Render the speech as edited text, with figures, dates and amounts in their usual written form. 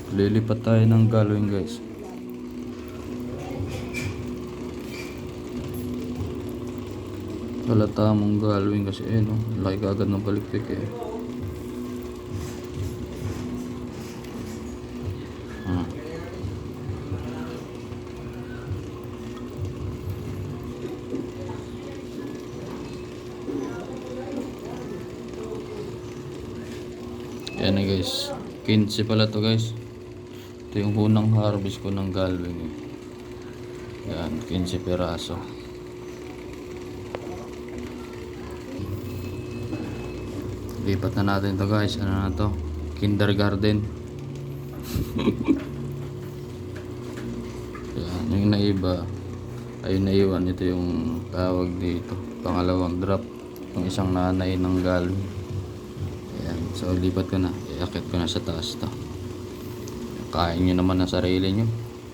Lilipat tayo ng galwing guys. Halata mong galwing kasi no? Laki kagad ng palikpik eh. Yan na guys, 15 pala to guys. Ito yung unang harvest ko ng galwing eh. Yan, 15 peraso. Lipat na natin to guys. Ano na to? Kindergarten. Yan, yung naiba ay naiwan. Ito yung tawag dito, pangalawang drop. Yung isang nanay ng galwing. Yan, so lipat ko na. Iakit ko na sa taas to. Kain nyo naman ang sarili nyo.